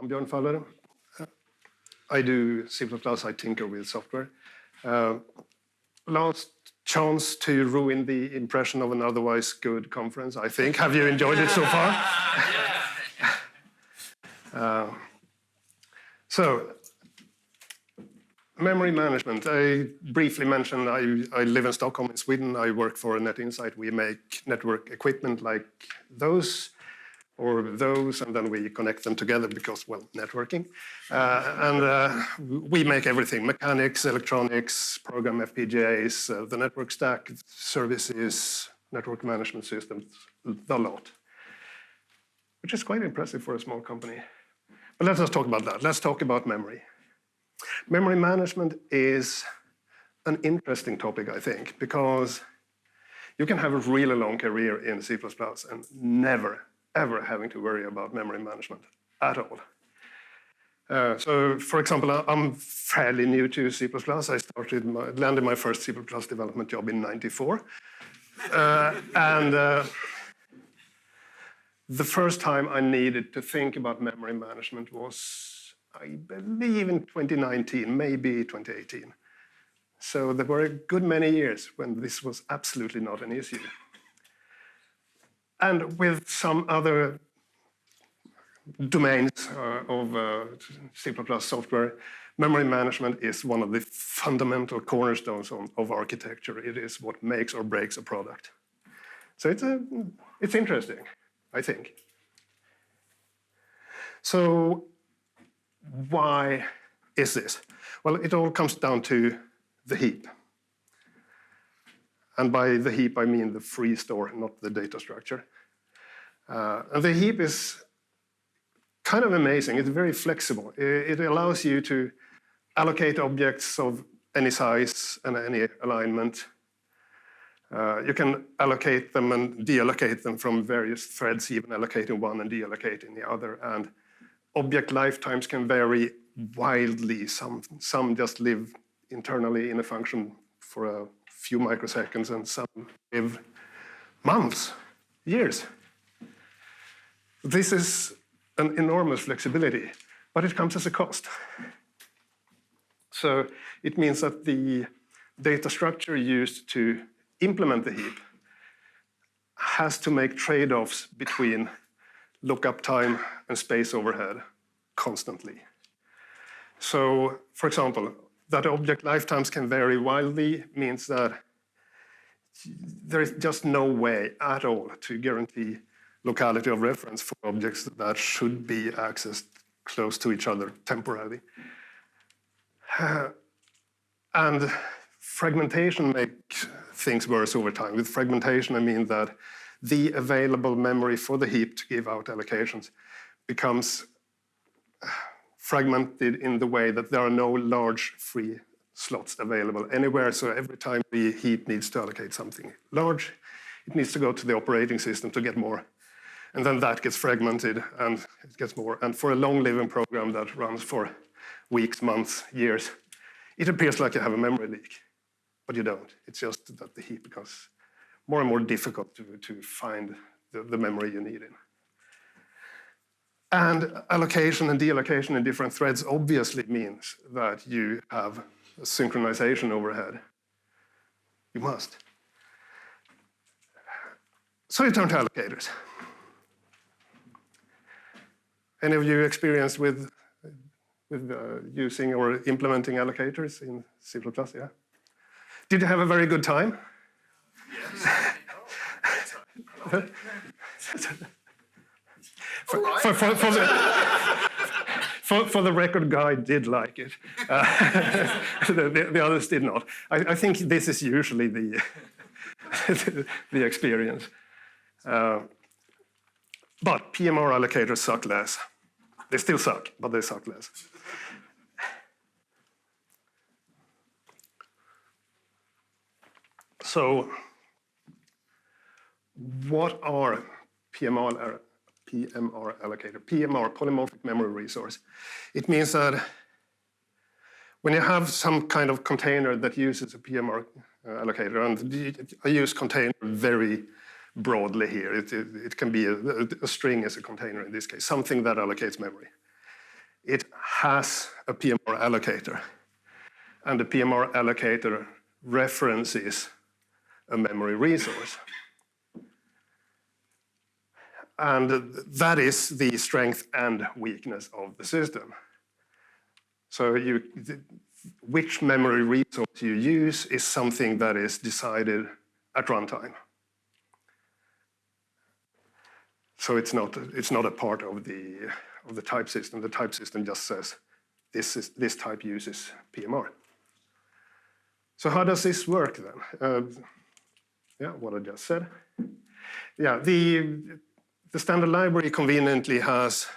I'm Björn Fahller. I do C++, I tinker with software. Last chance to ruin the impression of an otherwise good conference, I think. Have you enjoyed it so far? So, memory management. I briefly mentioned I live in Stockholm in Sweden. I work for NetInsight. We make network equipment like those, or those, and then we connect them together because, well, networking. We make everything, mechanics, electronics, program FPGAs, the network stack, services, network management systems, the lot. Which is quite impressive for a small company. But let's not talk about that. Let's talk about memory. Memory management is an interesting topic, I think, because you can have a really long career in C++ and never, ever having to worry about memory management at all. So, for example, I'm fairly new to C++. I landed my first C++ development job in '94. The first time I needed to think about memory management was, I believe, in 2019, maybe 2018. So there were a good many years when this was absolutely not an issue. And with some other domains of C++ software, memory management is one of the fundamental cornerstones of architecture. It is what makes or breaks a product. So it's interesting, I think. So why is this? Well, it all comes down to the heap. And by the heap, I mean the free store, not the data structure. And the heap is kind of amazing. It's very flexible. It allows you to allocate objects of any size and any alignment. You can allocate them and deallocate them from various threads, even allocating one and deallocating the other. And object lifetimes can vary wildly. Some just live internally in a function for a few microseconds, and some live months, years. This is an enormous flexibility, but it comes as a cost. So it means that the data structure used to implement the heap has to make trade-offs between lookup time and space overhead constantly. So, for example, that object lifetimes can vary wildly means that there is just no way at all to guarantee locality of reference for objects that should be accessed close to each other temporarily. And fragmentation makes things worse over time. With fragmentation, I mean that the available memory for the heap to give out allocations becomes fragmented in the way that there are no large free slots available anywhere. So every time the heap needs to allocate something large, it needs to go to the operating system to get more. And then that gets fragmented and it gets more. And for a long-living program that runs for weeks, months, years, it appears like you have a memory leak, but you don't. It's just that the heap becomes more and more difficult to find the memory you need in. And allocation and deallocation in different threads obviously means that you have a synchronization overhead. You must. So you turn to allocators. Any of you experienced with using or implementing allocators in C++? Yeah. Did you have a very good time? Yes. For the record, Guy did like it. The others did not. I think this is usually the experience. But PMR allocators suck less. They still suck, but they suck less. So, what are PMR allocator? PMR, Polymorphic Memory Resource. It means that when you have some kind of container that uses a PMR allocator, and I use container very broadly here. It can be a string as a container in this case, something that allocates memory. it has a PMR allocator. And the PMR allocator references a memory resource. And that is the strength and weakness of the system. So which memory resource you use is something that is decided at runtime. So it's not a part of the type system. The type system just says this type uses PMR. So how does this work then? Yeah, what I just said. Yeah, the standard library conveniently has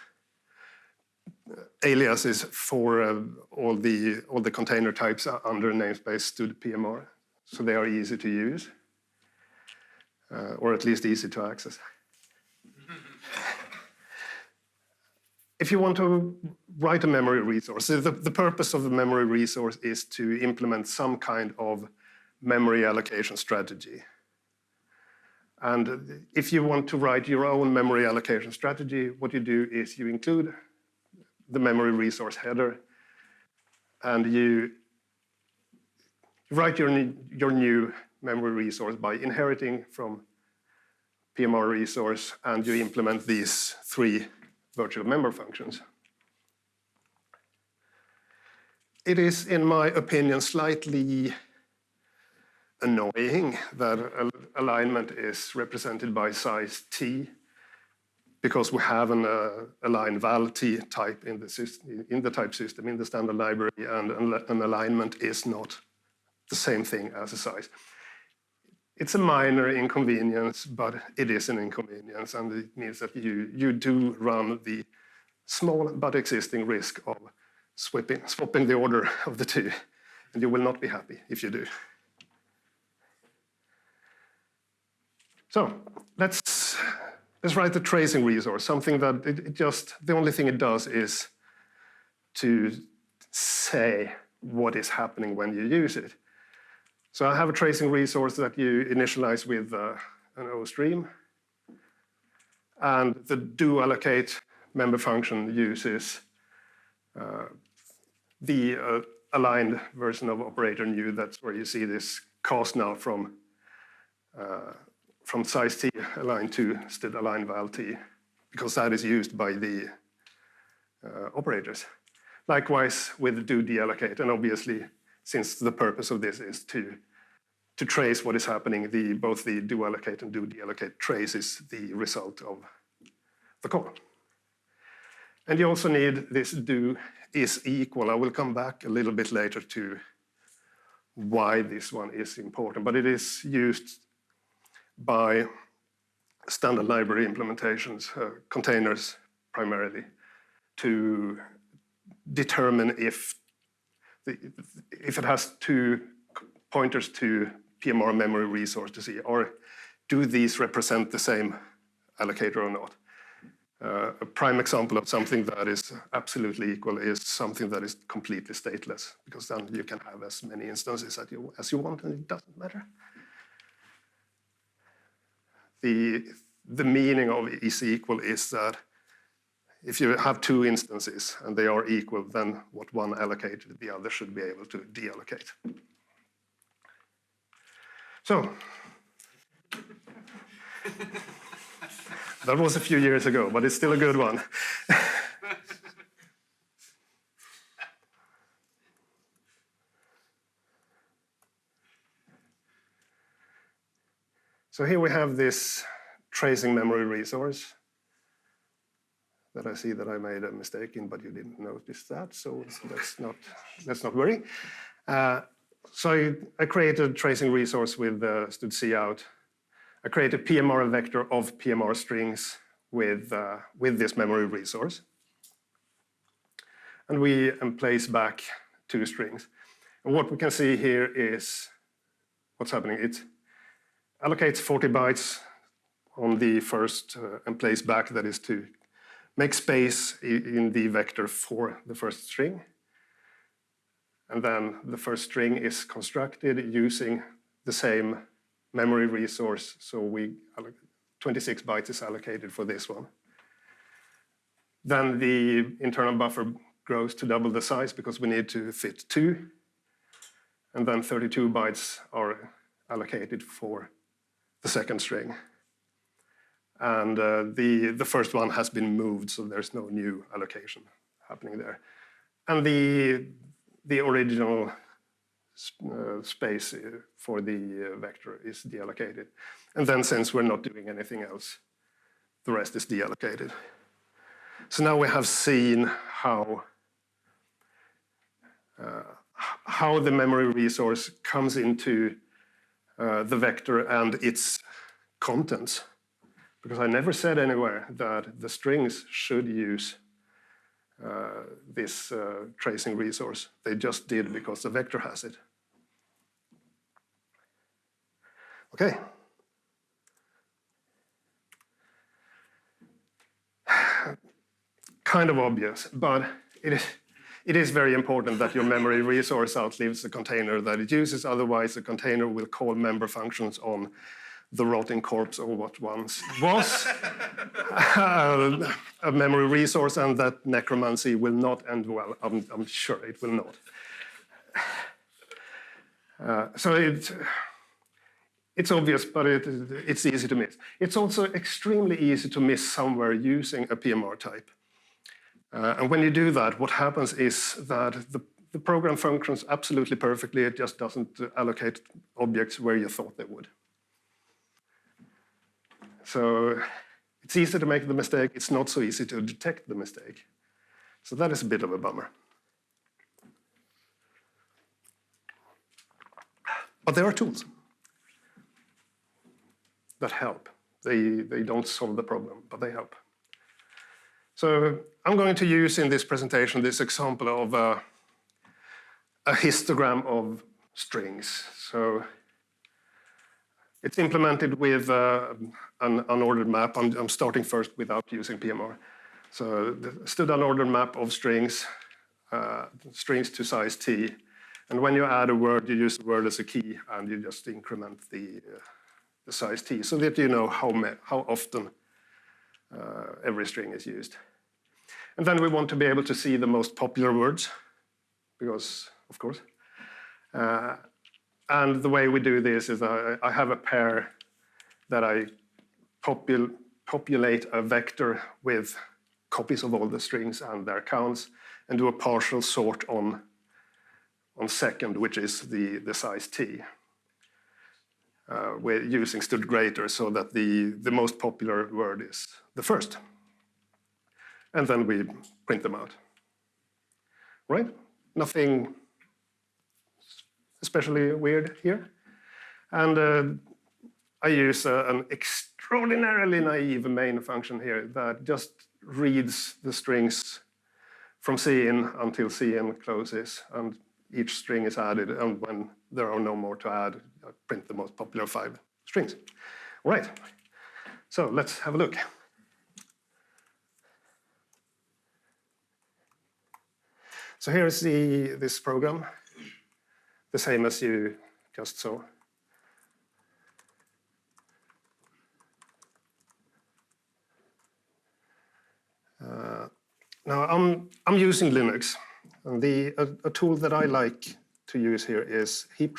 aliases for all the container types under namespace std PMR, so they are easy to use, or at least easy to access. If you want to write a memory resource, the purpose of the memory resource is to implement some kind of memory allocation strategy. And if you want to write your own memory allocation strategy, what you do is you include the memory resource header, and you write your new memory resource by inheriting from PMR resource, and you implement these 3 virtual member functions. It is, in my opinion, slightly annoying that alignment is represented by size t, because we have an align val t type in the type system in the standard library, and an alignment is not the same thing as a size. It's a minor inconvenience, but it is an inconvenience, and it means that you do run the small but existing risk of swapping the order of the 2, and you will not be happy if you do. So let's write the tracing resource, something that the only thing it does is to say what is happening when you use it. So I have a tracing resource that you initialize with an O stream. And the doAllocate member function uses the aligned version of operator new. That's where you see this cast now from size t align to std align val t, because that is used by the operators. Likewise with do deallocate, and obviously, since the purpose of this is to trace what is happening, both the do allocate and do deallocate traces the result of the call. And you also need this do is equal. I will come back a little bit later to why this one is important, but it is used by standard library implementations, containers primarily, to determine if it has 2 pointers to PMR memory resource to see, or do these represent the same allocator or not? A prime example of something that is absolutely equal is something that is completely stateless, because then you can have as many instances as you want, and it doesn't matter. The meaning of is equal is that if you have 2 instances and they are equal, then what one allocated, the other should be able to deallocate. So, that was a few years ago, but it's still a good one. So here we have this tracing memory resource that I see that I made a mistake in, but you didn't notice that, so let's not worry. So I created a tracing resource with std cout. I created PMR vector of PMR strings with this memory resource. And we place back 2 strings. And what we can see here is what's happening. It allocates 40 bytes on the first and place back, that is to make space in the vector for the first string. And then the first string is constructed using the same memory resource. So 26 bytes is allocated for this one. Then the internal buffer grows to double the size because we need to fit 2. And then 32 bytes are allocated for the second string. And the first one has been moved, so there's no new allocation happening there. And the original space for the vector is deallocated. And then since we're not doing anything else, the rest is deallocated. So now we have seen how the memory resource comes into the vector and its contents. Because I never said anywhere that the strings should use this tracing resource. They just did because the vector has it. Okay. Kind of obvious, but it is very important that your memory resource outlives the container that it uses. Otherwise, the container will call member functions on the rotting corpse of what once was a memory resource, and that necromancy will not end well. I'm sure it will not. So it's obvious, but it's easy to miss. It's also extremely easy to miss somewhere using a PMR type. And when you do that, what happens is that the program functions absolutely perfectly. It just doesn't allocate objects where you thought they would. So it's easy to make the mistake. It's not so easy to detect the mistake. So that is a bit of a bummer. But there are tools that help. They don't solve the problem, but they help. So I'm going to use in this presentation this example of a histogram of strings. So it's implemented with an unordered map. I'm starting first without using PMR. So the stood unordered map of strings, strings to size t. And when you add a word, you use the word as a key, and you just increment the size t, so that you know how often every string is used. And then we want to be able to see the most popular words, because, of course. And the way we do this is I have a pair that I populate a vector with copies of all the strings and their counts, and do a partial sort on second, which is the size t. We're using stood greater so that the most popular word is the first. And then we print them out. Right? Nothing especially weird here. And I use an extraordinarily naive main function here that just reads the strings from cin until cin closes, and each string is added, and when there are no more to add, I print the most popular 5 strings. All right, so let's have a look. So here's this program, the same as you just saw. Now I'm using Linux, and a tool that I like to use here is Heap.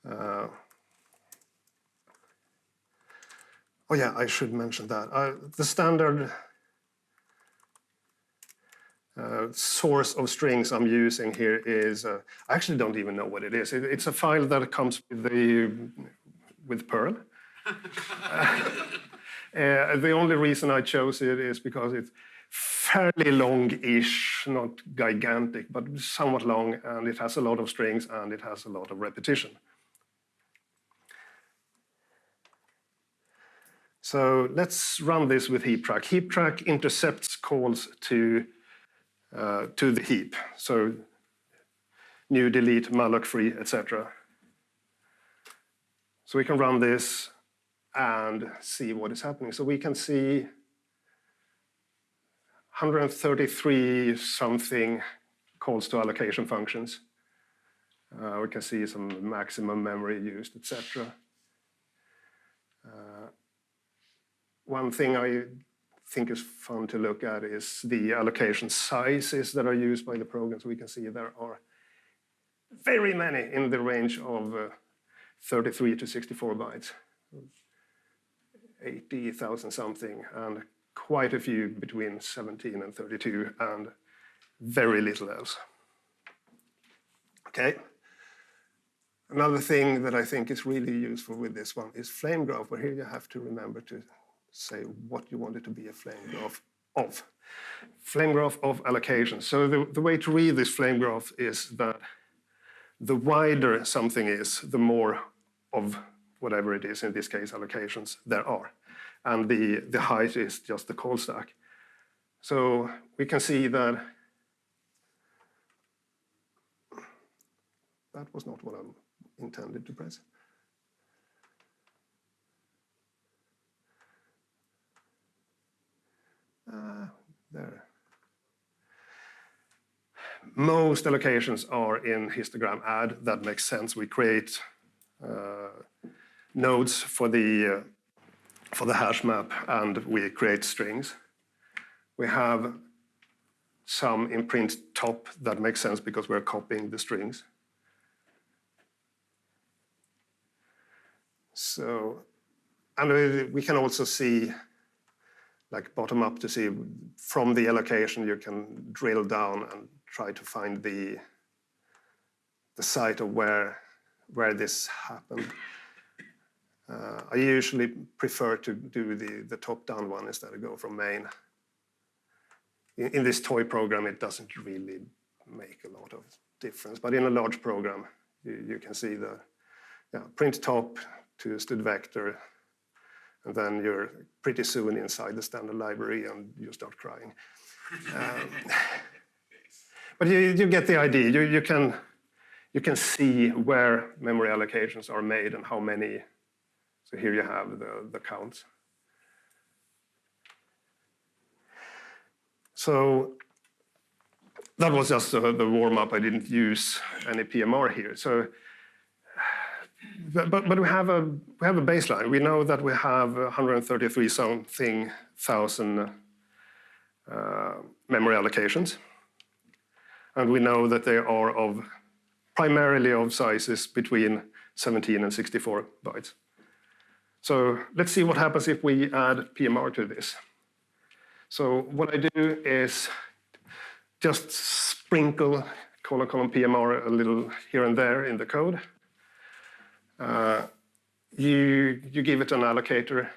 Oh yeah, I should mention that. The standard source of strings I'm using here is, I actually don't even know what it is. It's a file that comes with Perl. The only reason I chose it is because it's fairly long-ish, not gigantic, but somewhat long, and it has a lot of strings, and it has a lot of repetition. So let's run this with Heap. Heap intercepts calls to the heap. So new, delete, malloc free, etc. So we can run this and see what is happening. So we can see 133 something calls to allocation functions. We can see some maximum memory used, etc. One thing I think is fun to look at is the allocation sizes that are used by the programs. We can see there are very many in the range of 33 to 64 bytes, 80,000 something, and quite a few between 17 and 32, and very little else. Okay. Another thing that I think is really useful with this one is flame graph, but here you have to remember to say what you want it to be a flame graph of. Flame graph of allocations. So the way to read this flame graph is that the wider something is, the more of whatever it is, in this case allocations, there are. And the height is just the call stack. So we can see that that was not what I intended to press. There. Most allocations are in histogram add. That makes sense. We create nodes for the hash map, and we create strings. We have some in print top. That makes sense because we're copying the strings. So, and we can also see, like bottom up, to see from the allocation you can drill down and try to find the site of where this happened. I usually prefer to do the top-down one instead of go from main. In this toy program, it doesn't really make a lot of difference, but in a large program, you can see the print top to std vector, and then you're pretty soon inside the standard library and you start crying. But you get the idea. You can see where memory allocations are made and how many. So here you have the counts. So that was just the warm-up. I didn't use any PMR here. So, but we have a baseline. We know that we have 133 something thousand memory allocations, and we know that they are primarily of sizes between 17 and 64 bytes. So let's see what happens if we add PMR to this. So what I do is just sprinkle colon PMR a little here and there in the code. You give it an allocator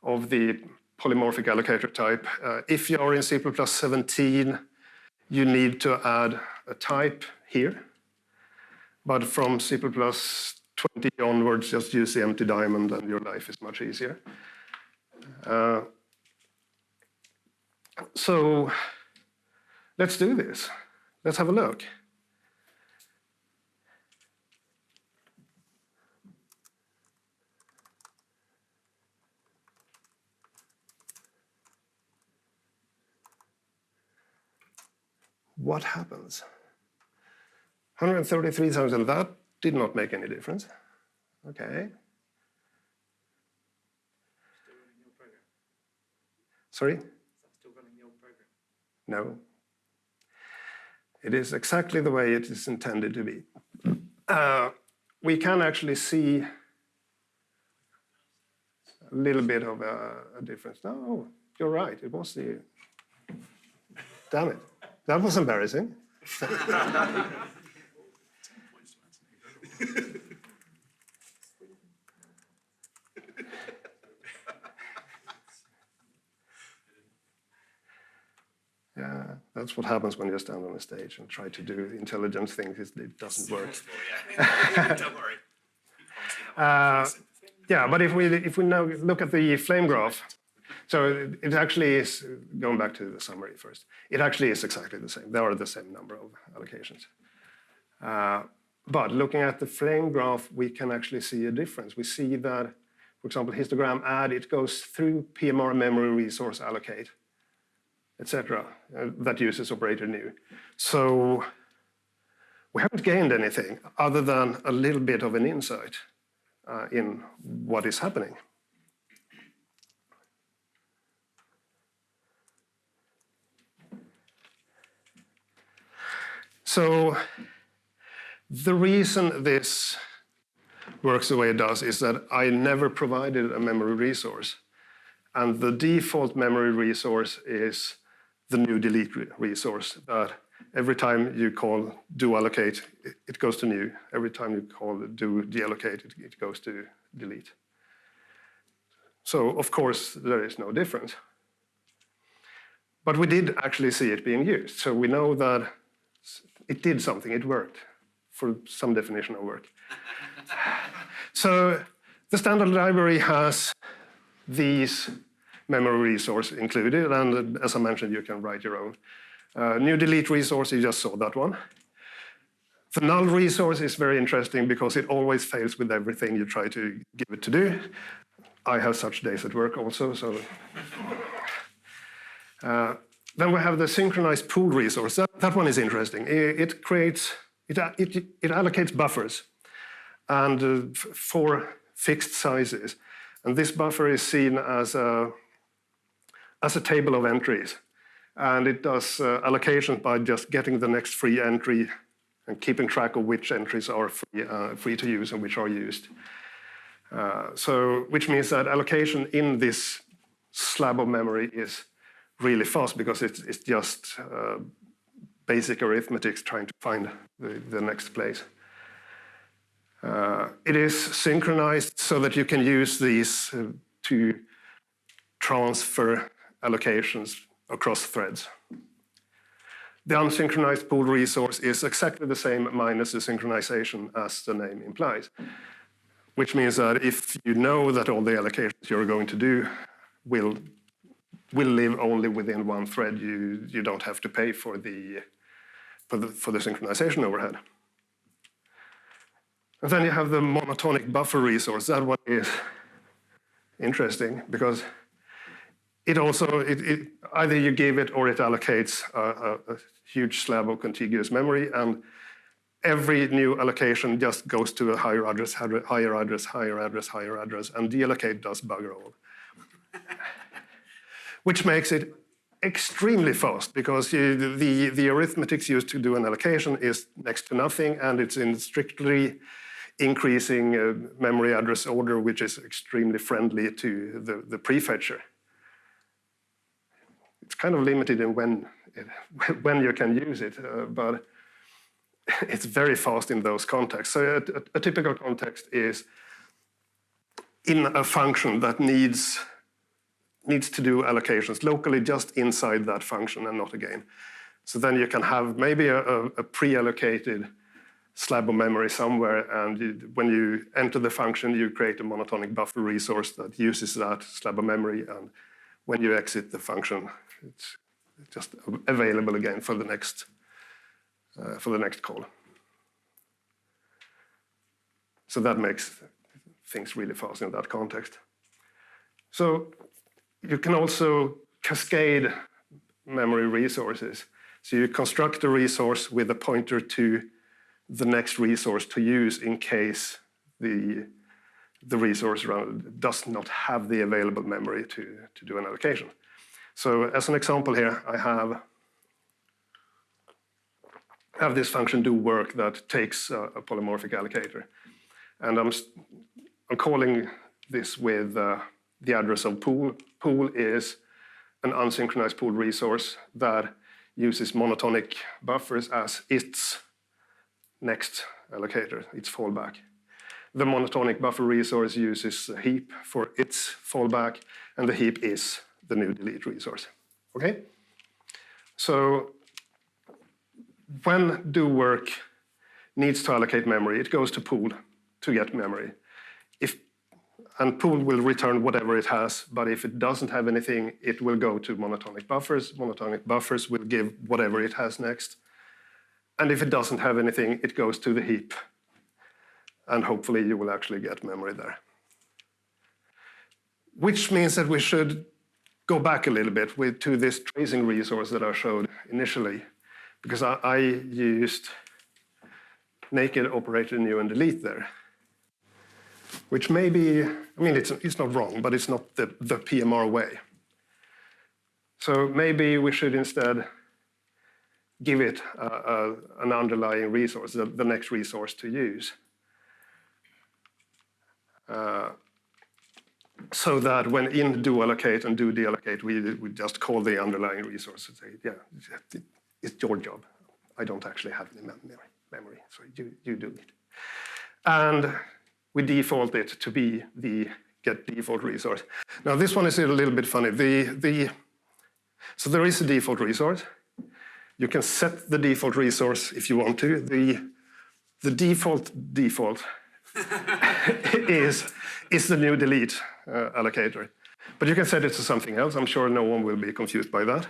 of the polymorphic allocator type. If you are in C++17, you need to add a type here. But from C++20 onwards, just use the empty diamond and your life is much easier. So let's do this. Let's have a look. What happens? 133,000, that did not make any difference. Okay. Sorry? Still running the old program? No. It is exactly the way it is intended to be. We can actually see a little bit of a difference. No, you're right. It was the... Damn it. That was embarrassing. Yeah, that's what happens when you stand on a stage and try to do intelligent things. It doesn't work. Don't worry. Yeah, but if we now look at the flame graph, so it actually is, going back to the summary first, it actually is exactly the same. There are the same number of allocations. But looking at the flame graph, we can actually see a difference. We see that, for example, histogram add, it goes through PMR memory resource allocate, etc. That uses operator new. So we haven't gained anything other than a little bit of an insight in what is happening. So the reason this works the way it does is that I never provided a memory resource. And the default memory resource is the new delete resource, that every time you call do allocate, it goes to new. Every time you call do deallocate, it goes to delete. So, of course, there is no difference. But we did actually see it being used. So we know that it did something, it worked, for some definition of work. So the standard library has these memory resources included, and as I mentioned, you can write your own. New delete resource, you just saw that one. The null resource is very interesting because it always fails with everything you try to give it to do. I have such days at work also, so. Then we have the synchronized pool resource. That one is interesting. It allocates buffers and for fixed sizes. And this buffer is seen as a table of entries. And it does allocations by just getting the next free entry and keeping track of which entries are free to use and which are used. Which means that allocation in this slab of memory is really fast because it's just basic arithmetic trying to find the next place. It is synchronized so that you can use these to transfer allocations across threads. The unsynchronized pool resource is exactly the same minus the synchronization as the name implies, which means that if you know that all the allocations you're going to do will live only within one thread, you don't have to pay for the synchronization overhead. And then you have the monotonic buffer resource. That one is interesting because it also, either you give it or it allocates a huge slab of contiguous memory, and every new allocation just goes to a higher address, higher address, higher address, higher address, and deallocate does bugger all. Which makes it extremely fast because the arithmetic used to do an allocation is next to nothing, and it's in strictly increasing memory address order, which is extremely friendly to the prefetcher. It's kind of limited in when you can use it, but it's very fast in those contexts. So a typical context is in a function that needs to do allocations locally just inside that function and not again. So then you can have maybe a pre-allocated slab of memory somewhere, and when you enter the function, you create a monotonic buffer resource that uses that slab of memory, and when you exit the function, it's just available again for the next call. So that makes things really fast in that context. So you can also cascade memory resources. So you construct a resource with a pointer to the next resource to use in case the resource does not have the available memory to do an allocation. So as an example here, I have this function do work that takes a polymorphic allocator. And I'm calling this with the address of pool. Pool is an unsynchronized pool resource that uses monotonic buffers as its next allocator, its fallback. The monotonic buffer resource uses a heap for its fallback, and the heap is the new delete resource. Okay? So when do work needs to allocate memory, it goes to pool to get memory. And pool will return whatever it has, but if it doesn't have anything, it will go to monotonic buffers. Monotonic buffers will give whatever it has next. And if it doesn't have anything, it goes to the heap. And hopefully you will actually get memory there. Which means that we should go back a little bit to this tracing resource that I showed initially, because I used naked operator new and delete there. Which may be, I mean, it's not wrong, but it's not the PMR way. So maybe we should instead give it an underlying resource, the next resource to use. So that when in do allocate and do deallocate, we just call the underlying resource and say, yeah, it's your job. I don't actually have any memory, so you do it. And we default it to be the get default resource. Now this one is a little bit funny. So there is a default resource. You can set the default resource if you want to. The default is the new delete allocator. But you can set it to something else. I'm sure no one will be confused by that.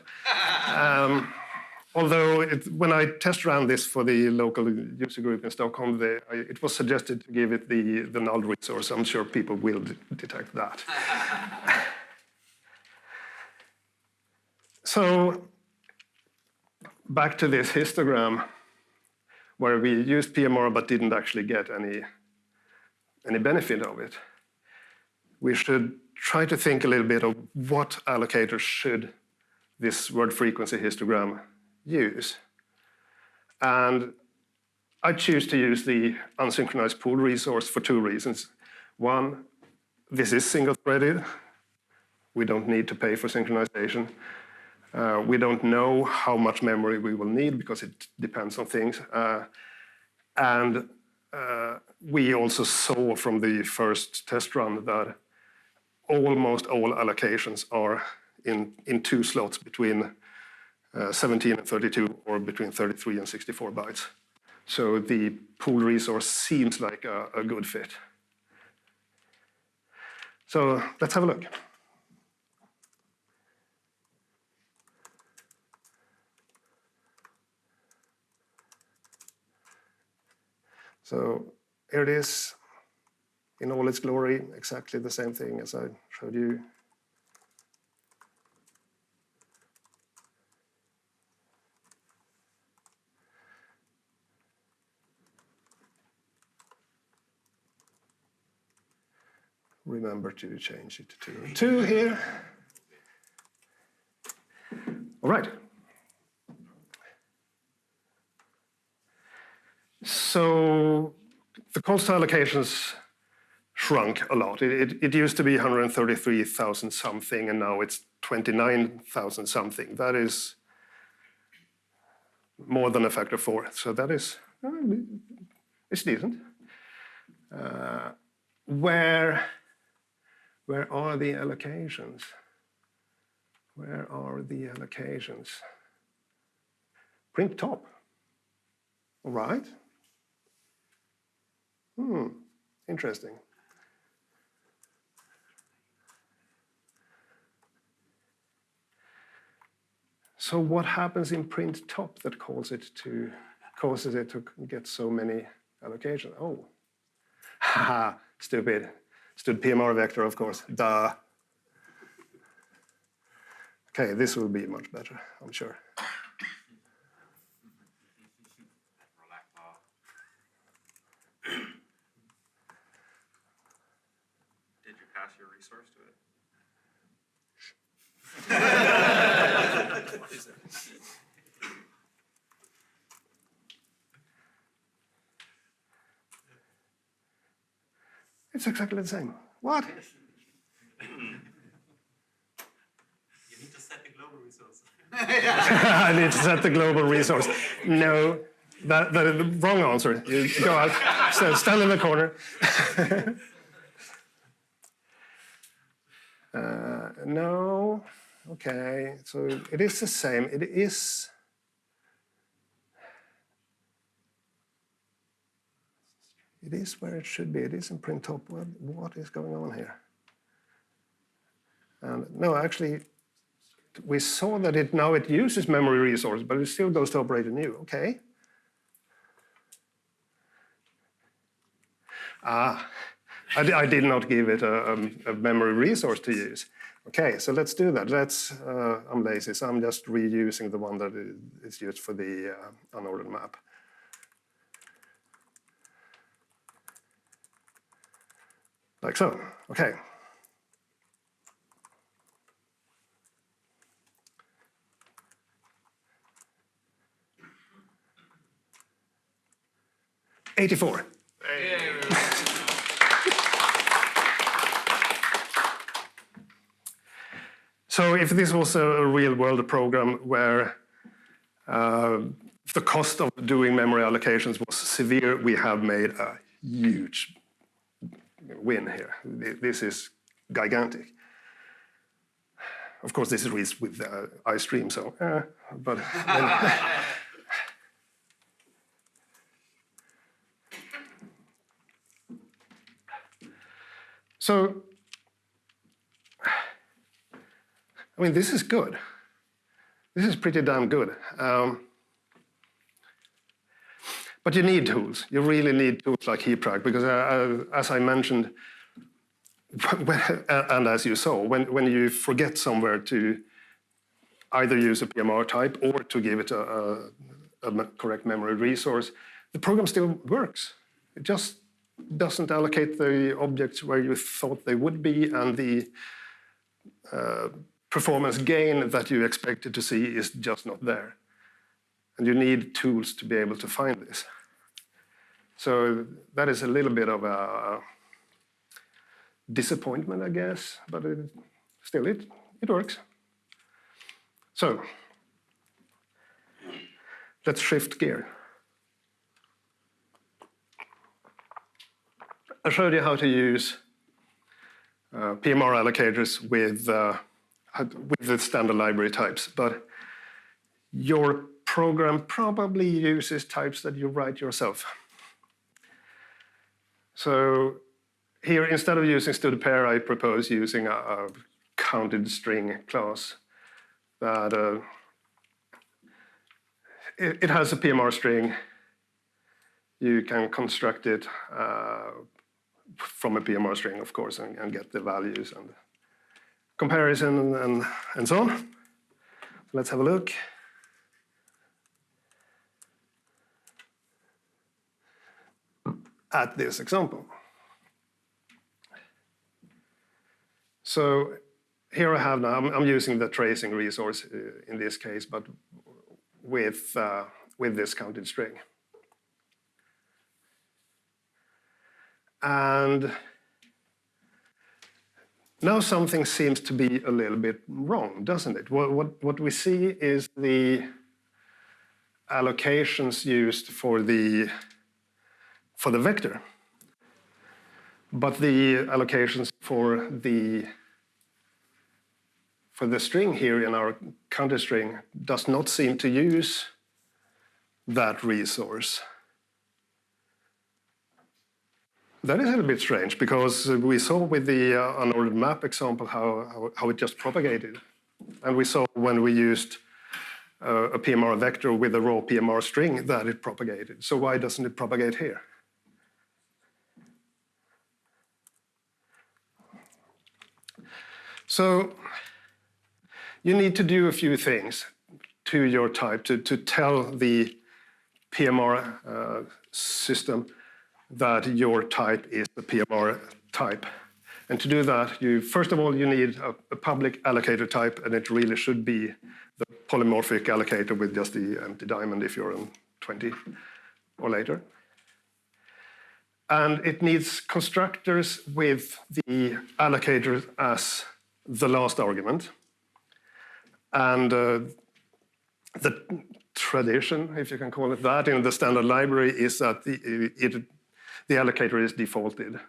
Although when I test ran this for the local user group in Stockholm, it was suggested to give it the null resource. I'm sure people will detect that. So back to this histogram, where we used PMR but didn't actually get any benefit of it. We should try to think a little bit of what allocators should this word frequency histogram use. And I choose to use the unsynchronized pool resource for two reasons. One, this is single-threaded. We don't need to pay for synchronization. We don't know how much memory we will need because it depends on things. And we also saw from the first test run that almost all allocations are in two slots between 17 and 32 or between 33 and 64 bytes. So the pool resource seems like a good fit. So let's have a look. So here it is in all its glory, exactly the same thing as I showed you. Remember to change it to 2 here. All right. So the cost to allocations shrunk a lot. It used to be 133,000 something, and now it's 29,000 something. That is more than a factor of 4. So that is, it's decent. Where are the allocations? Where are the allocations? Print top. All right. Interesting. So what happens in print top that causes it to get so many allocations? Oh, haha, stupid. Stood PMR vector, of course. Duh. Okay, this will be much better, I'm sure. Did you pass your resource to it? It's exactly the same. What? You need to set the global resource. I need to set the global resource. No, that is the wrong answer. You go out, stand in the corner. No, okay, so it is the same. It is. It is where it should be. It is in print top. What is going on here? And no, actually, we saw that it uses memory resource, but it still goes to operator new. Okay. I did not give it a memory resource to use. Okay, so let's do that. I'm lazy, so I'm just reusing the one that is used for the unordered map. Like so, okay. 84. So if this was a real-world program where the cost of doing memory allocations was severe, we have made a huge win here. This is gigantic. Of course, this is with iStream, so, but so, I mean, this is good. This is pretty damn good. But you need tools. You really need tools like Heap, because as I mentioned, and as you saw, when you forget somewhere to either use a PMR type or to give it a correct memory resource, the program still works. It just doesn't allocate the objects where you thought they would be, and the performance gain that you expected to see is just not there. And you need tools to be able to find this. So that is a little bit of a disappointment, I guess, but still it works. So let's shift gear. I showed you how to use PMR allocators with the standard library types, but your program probably uses types that you write yourself. So here, instead of using std_pair, I propose using a counted string class that it has a PMR string. You can construct it from a PMR string, of course, and get the values and comparison and so on. Let's have a look. At this example. So here I have now, I'm using the tracing resource in this case, but with this counted string. And now something seems to be a little bit wrong, doesn't it? What we see is the allocations used for the vector, but the allocations for the string here in our counter string does not seem to use that resource. That is a little bit strange, because we saw with the unordered map example how it just propagated. And we saw when we used a PMR vector with a raw PMR string that it propagated. So why doesn't it propagate here? So you need to do a few things to your type to tell the PMR system that your type is the PMR type. And to do that, first of all, you need a public allocator type, and it really should be the polymorphic allocator with just the empty diamond if you're on 20 or later. And it needs constructors with the allocator as the last argument. And the tradition, if you can call it that, in the standard library is that the allocator is defaulted.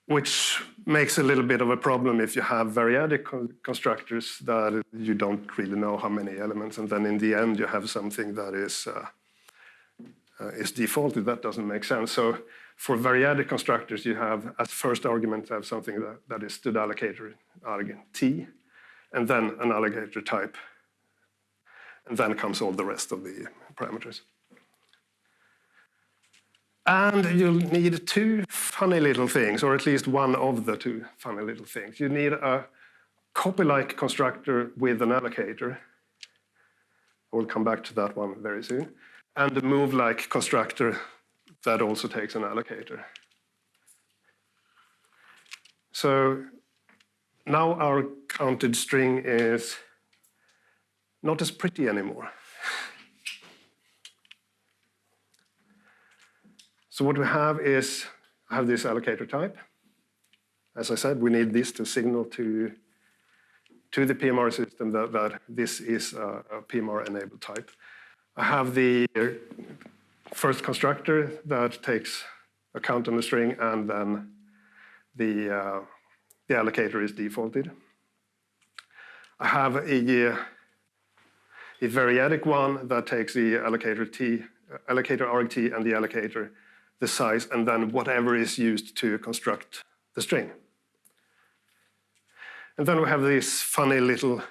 Which makes a little bit of a problem if you have variadic constructors that you don't really know how many elements, and then in the end you have something that is defaulted. That doesn't make sense. So for variadic constructors, you have as first argument have something that is std allocator arg t, and then an allocator type, and then comes all the rest of the parameters. And you'll need two funny little things, or at least one of the two funny little things. You need a copy-like constructor with an allocator. We'll come back to that one very soon. And a move-like constructor that also takes an allocator. So now our counted string is not as pretty anymore. So what we have is, I have this allocator type. As I said, we need this to signal to the PMR system that this is a PMR-enabled type. I have the first constructor that takes a count on the string, and then the allocator is defaulted. I have a variadic one that takes the allocator arg t and the allocator, the size, and then whatever is used to construct the string. And then we have this funny little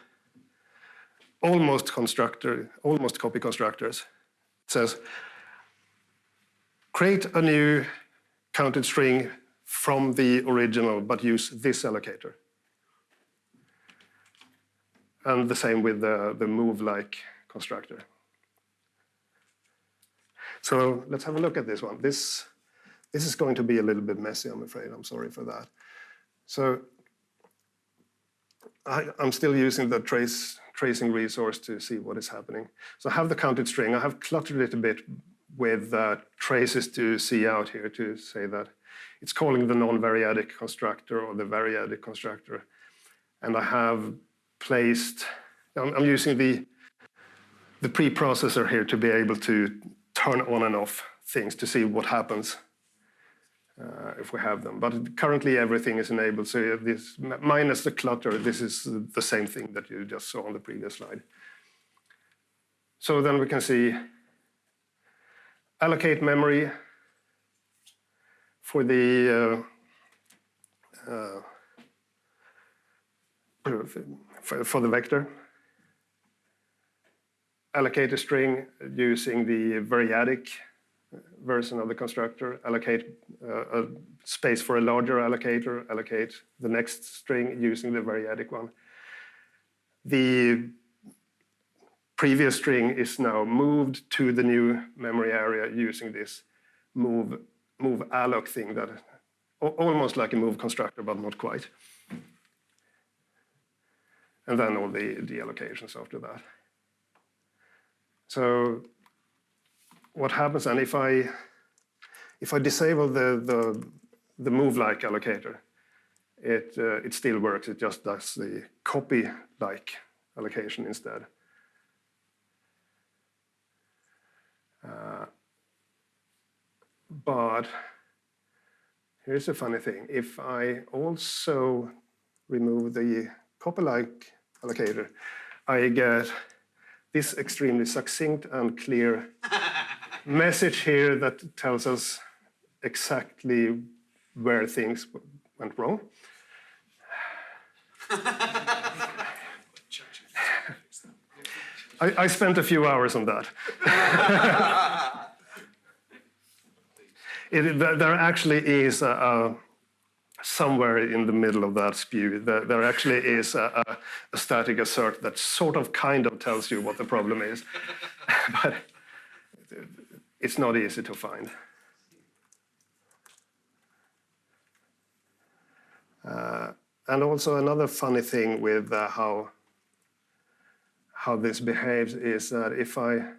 almost copy constructors. It says, create a new counted string from the original, but use this allocator. And the same with the move-like constructor. So let's have a look at this one. This is going to be a little bit messy, I'm afraid. I'm sorry for that. So I'm still using the tracing resource to see what is happening. So I have the counted string. I have cluttered it a bit with traces to see out here to say that it's calling the non-variadic constructor or the variadic constructor. And I have placed, I'm using the preprocessor here to be able to turn on and off things to see what happens if we have them. But currently everything is enabled, so this minus the clutter, this is the same thing that you just saw on the previous slide. So then we can see allocate memory for the for the vector. Allocate a string using the variadic version of the constructor, allocate a space for a larger allocator, allocate the next string using the variadic one. The previous string is now moved to the new memory area using this move alloc thing, that almost like a move constructor, but not quite. And then all the allocations after that. So what happens then if I disable the move-like allocator, it still works. It just does the copy-like allocation instead. But here's a funny thing. If I also remove the copy-like allocator, I get this extremely succinct and clear message here that tells us exactly where things went wrong. I spent a few hours on that. There actually is somewhere in the middle of that spew, there actually is a static assert that sort of kind of tells you what the problem is. But it's not easy to find. And also another funny thing with how this behaves is that if I,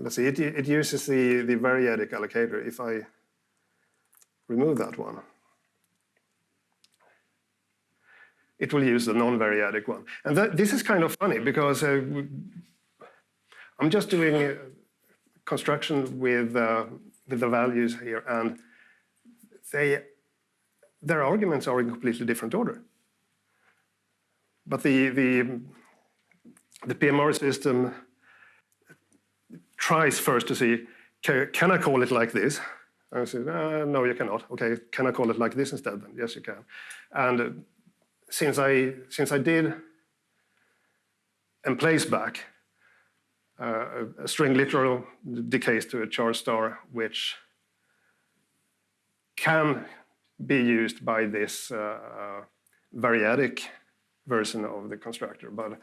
let's see, it uses the variadic allocator. If I remove that one, it will use the non-variadic one. And this is kind of funny because I'm just doing construction with the values here, and their arguments are in completely different order. But the PMR system tries first to see, can I call it like this? And I say, no, you cannot. Okay, can I call it like this instead? Then yes, you can. And since I did emplace back a string literal decays to a char star, which can be used by this variadic version of the constructor, but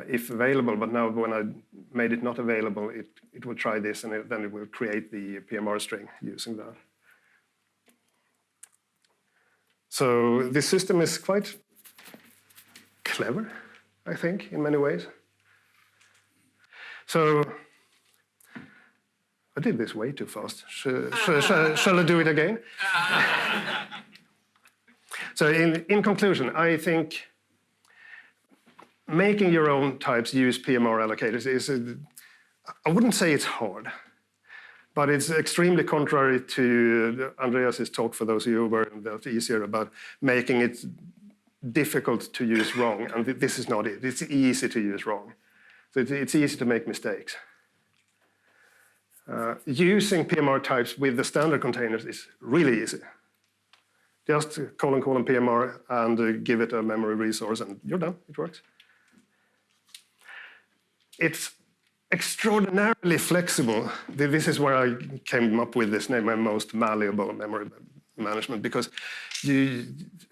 if available. But now when I made it not available, it will try this, and then it will create the PMR string using that. So this system is quite clever, I think, in many ways. So I did this way too fast. Shall I do it again? So in conclusion, I think making your own types use PMR allocators is, I wouldn't say it's hard, but it's extremely contrary to Andreas's talk, for those of you who were that easier, about making it difficult to use wrong. And this is not it. It's easy to use wrong. So it's easy to make mistakes. Using PMR types with the standard containers is really easy. Just colon PMR and give it a memory resource and you're done, it works. It's extraordinarily flexible. This is where I came up with this name, my most malleable memory management, because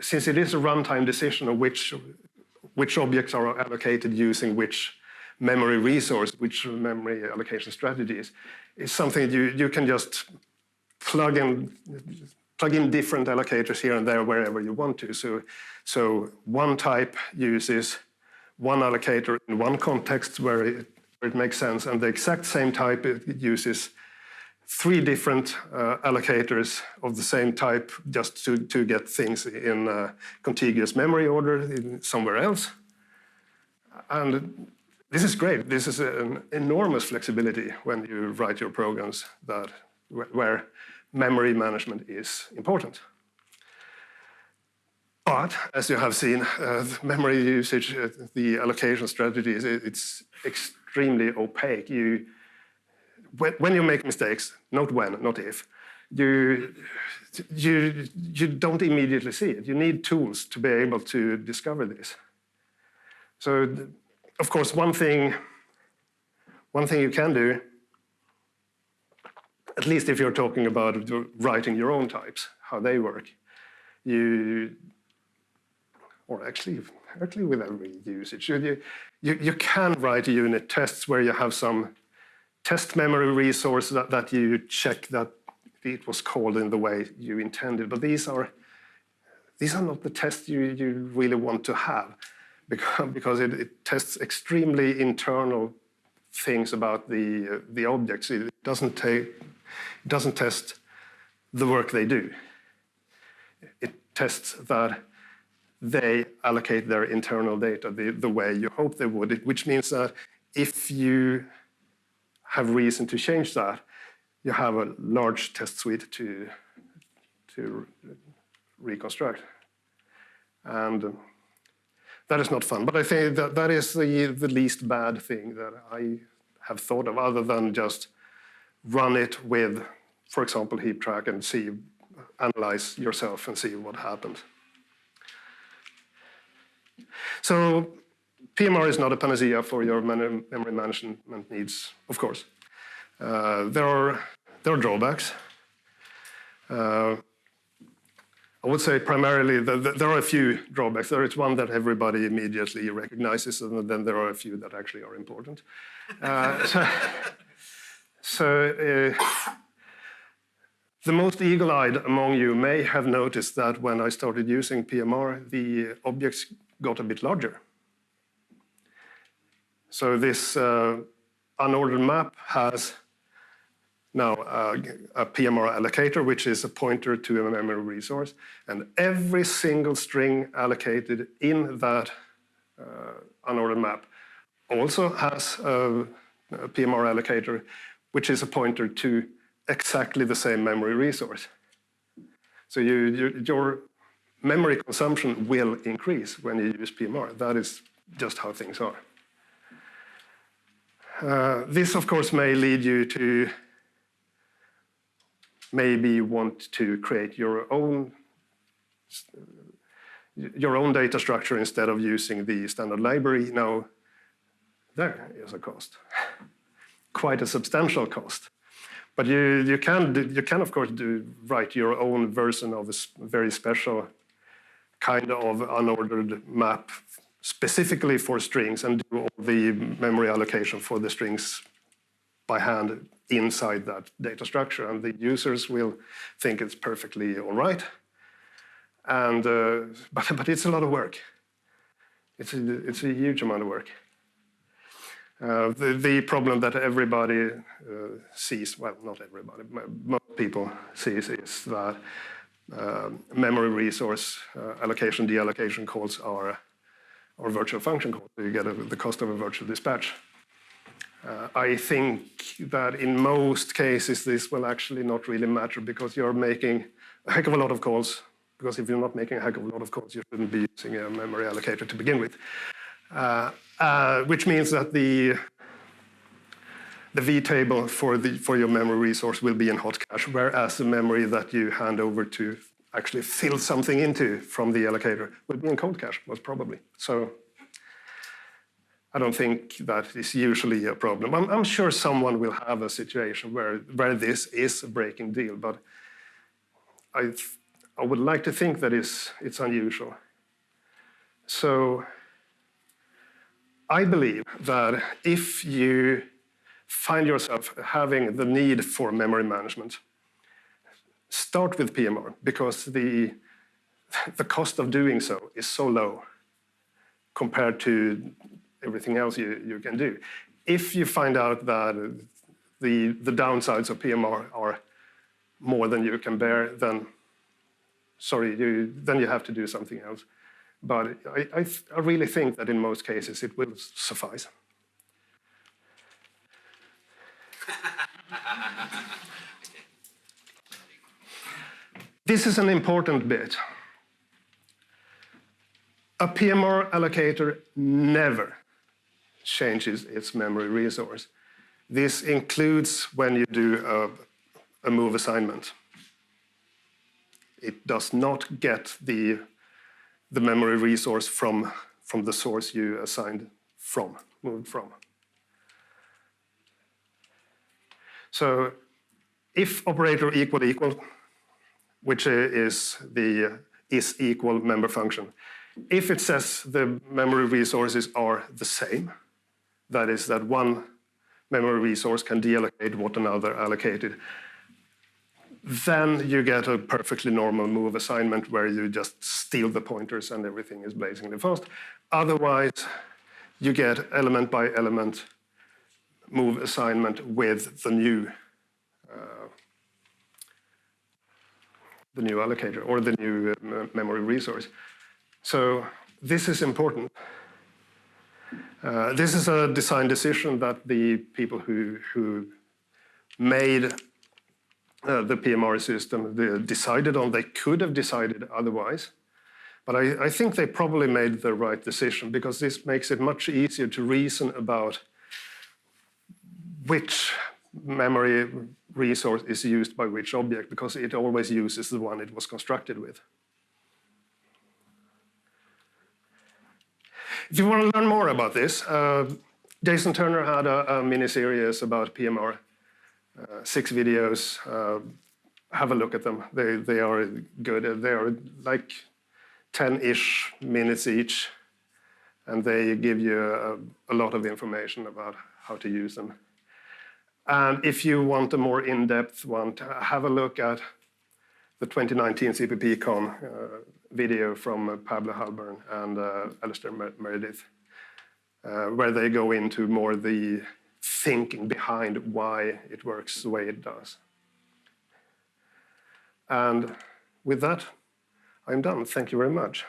since it is a runtime decision of which objects are allocated using which memory resource, which memory allocation strategies, is something you can just plug in different allocators here and there wherever you want to. So one type uses one allocator in one context where it makes sense, and the exact same type it uses 3 different allocators of the same type just to get things in contiguous memory order somewhere else. And this is great. This is an enormous flexibility when you write your programs where memory management is important. But as you have seen, memory usage, the allocation strategy, it's extremely opaque. When you make mistakes, not when, not if, you don't immediately see it. You need tools to be able to discover this. So, of course, one thing you can do, at least if you're talking about writing your own types, how they work, or actually with every usage, you can write unit tests where you have some test memory resource that you check that it was called in the way you intended. But these are not the tests you really want to have, because it tests extremely internal things about the objects. It doesn't test the work they do. It tests that they allocate their internal data the way you hope they would, which means that if you have reason to change that, you have a large test suite to reconstruct. And that is not fun, but I think that is the least bad thing that I have thought of, other than just run it with, for example, Heap track and analyze yourself and see what happens. So PMR is not a panacea for your memory management needs, of course. There are drawbacks. I would say primarily there are a few drawbacks. There is one that everybody immediately recognizes, and then there are a few that actually are important. The most eagle-eyed among you may have noticed that when I started using PMR, the objects got a bit larger. So this unordered map has now a PMR allocator, which is a pointer to a memory resource. And every single string allocated in that unordered map also has a PMR allocator, which is a pointer to exactly the same memory resource. So your memory consumption will increase when you use PMR. That is just how things are. This, of course, may lead you to maybe want to create your own data structure instead of using the standard library. Now, there is a cost, quite a substantial cost. But you can of course write your own version of a very special kind of unordered map specifically for strings and do all the memory allocation for the strings by hand inside that data structure, and the users will think it's perfectly all right. And but it's a lot of work. It's a huge amount of work. The problem that everybody sees, well, not everybody, most people sees, is that memory resource allocation, deallocation calls are virtual function calls. You get the cost of a virtual dispatch. I think that in most cases this will actually not really matter because you're making a heck of a lot of calls. Because if you're not making a heck of a lot of calls, you shouldn't be using a memory allocator to begin with. Which means that the vtable for your memory resource will be in hot cache, whereas the memory that you hand over to actually fill something into from the allocator will be in cold cache, most probably. So I don't think that is usually a problem. I'm sure someone will have a situation where this is a breaking deal, but I would like to think that it's unusual. So I believe that if you find yourself having the need for memory management, start with PMR, because the cost of doing so is so low compared to everything else you can do. If you find out that the downsides of PMR are more than you can bear, then sorry, then you have to do something else. But I really think that in most cases it will suffice. This is an important bit. A PMR allocator never changes its memory resource. This includes when you do a move assignment. It does not get the memory resource from the source you assigned from, moved from. So if operator equal, which is the is equal member function, if it says the memory resources are the same, that is that one memory resource can deallocate what another allocated, then you get a perfectly normal move assignment where you just steal the pointers and everything is blazingly fast. Otherwise, you get element by element move assignment with the new allocator or the new memory resource. So this is important. This is a design decision that the people who made the PMR system they decided on. They could have decided otherwise, but I think they probably made the right decision because this makes it much easier to reason about which memory resource is used by which object, because it always uses the one it was constructed with. If you want to learn more about this, Jason Turner had a mini-series about PMR, 6 videos. Have a look at them. They are good. They are like 10-ish minutes each, and they give you a lot of information about how to use them. And if you want a more in-depth one, have a look at the 2019 CPPCon video from Pablo Halburn and Alistair Meredith, where they go into more the thinking behind why it works the way it does. And with that, I'm done. Thank you very much.